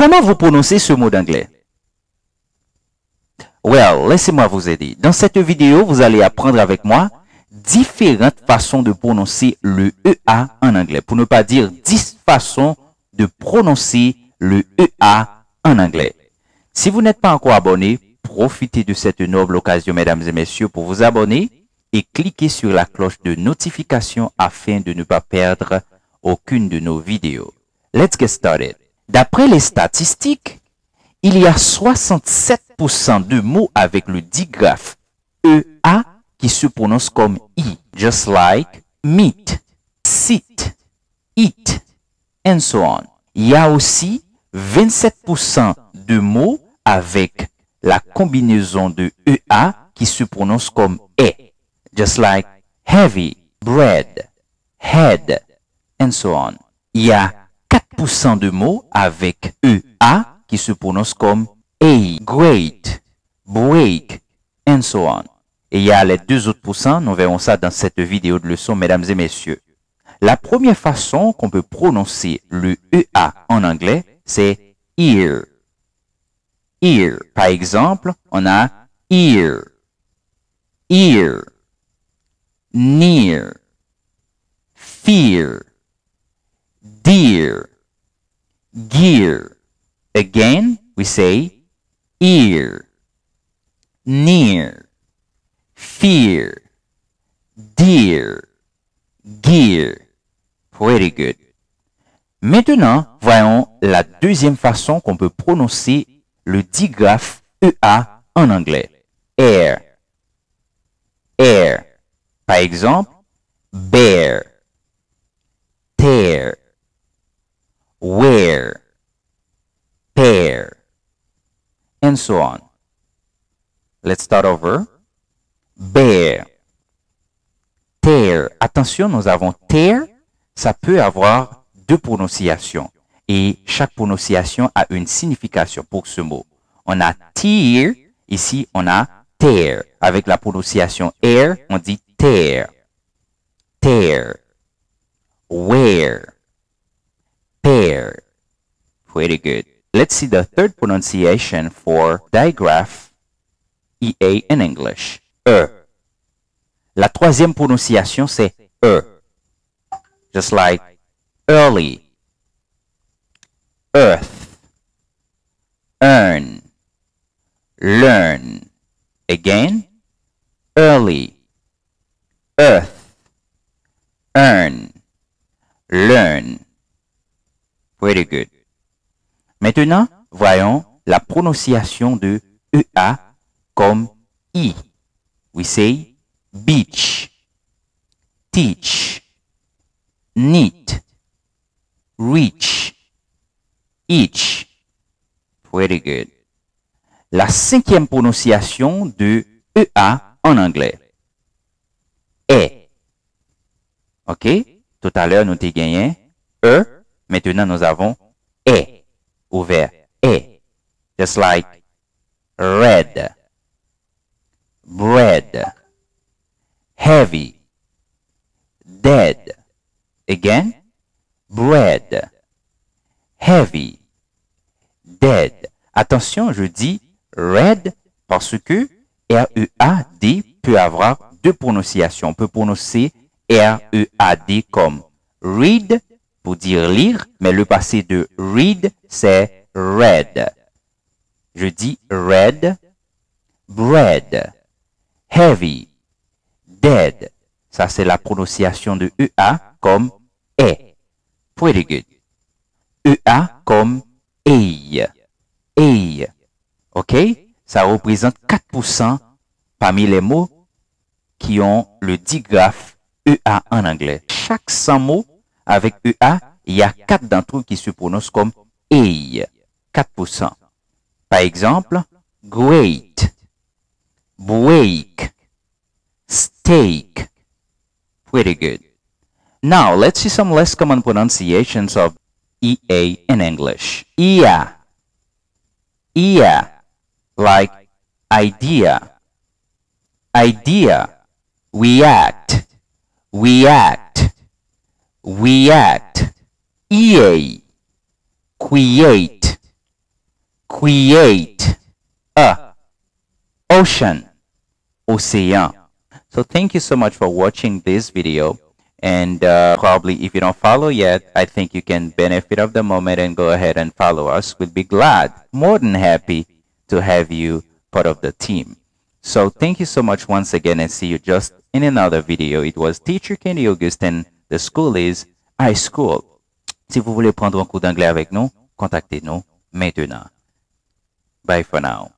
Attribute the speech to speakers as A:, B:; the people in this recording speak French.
A: Comment vous prononcez ce mot d'anglais? Well, laissez-moi vous aider. Dans cette vidéo, vous allez apprendre avec moi différentes façons de prononcer le EA en anglais. Pour ne pas dire 10 façons de prononcer le EA en anglais. Si vous n'êtes pas encore abonné, profitez de cette noble occasion, mesdames et messieurs, pour vous abonner et cliquez sur la cloche de notification afin de ne pas perdre aucune de nos vidéos. Let's get started. D'après les statistiques, il y a 67% de mots avec le digraphe EA qui se prononce comme I, just like meet, sit, eat, and so on. Il y a aussi 27% de mots avec la combinaison de EA qui se prononce comme E, just like heavy, bread, head, and so on. Il y a 4% de mots avec EA qui se prononce comme A, great, break, and so on. Et il y a les deux autres pourcents, nous verrons ça dans cette vidéo de leçon, mesdames et messieurs. La première façon qu'on peut prononcer le EA en anglais, c'est ear. Ear. Par exemple, on a ear, ear, near, fear, dear, gear. Again, we say ear, near, fear, dear, gear. Pretty good. Maintenant, voyons la deuxième façon qu'on peut prononcer le digraphe EA en anglais. Air. Air. Par exemple, bear, tear, wear, pair, and so on. Let's start over. Bear, tear. Attention, nous avons tear. Ça peut avoir deux prononciations. Et chaque prononciation a une signification pour ce mot. On a tear. Ici, on a tear. Avec la prononciation air, on dit tear. Tear. Wear. Pair. Pretty good. Let's see the third pronunciation for digraph EA in English. La troisième prononciation, c'est just like early, earth, earn, learn. Again, early, earth, earn, learn. Pretty good. Maintenant, voyons la prononciation de EA comme I. We say beach, teach, neat, reach, each. Pretty good. La cinquième prononciation de EA en anglais. E. OK? Tout à l'heure, nous t'ai gagné E. Maintenant, nous avons E. Ouvert. E. Just like red, bread, heavy, dead. Again, bread, heavy, dead. Attention, je dis red parce que R-E-A-D peut avoir deux prononciations. On peut prononcer R-E-A-D comme read pour dire lire, mais le passé de read, c'est red. Je dis red, bread, heavy, dead. Ça, c'est la prononciation de EA comme E. Pretty good. EA comme A. A. OK? Ça représente 4% parmi les mots qui ont le digraphe EA en anglais. Chaque 100 mots avec EA, il y a 4 d'entre eux qui se prononcent comme A. 4%. Par exemple, great, break, steak. Pretty good. Now, let's see some less common pronunciations of EA in English. Ia. Ia. Like idea. Idea. React. React. React. EA. Create. create a ocean, océan. So thank you so much for watching this video. And probably if you don't follow yet, I think you can benefit of the moment and go ahead and follow us. We'll be glad, more than happy to have you part of the team. So thank you so much once again and see you just in another video. It was Teacher Kenny Augustin. The school is iSchool. Si vous voulez prendre un cours d'anglais avec nous, contactez-nous maintenant. Bye for now.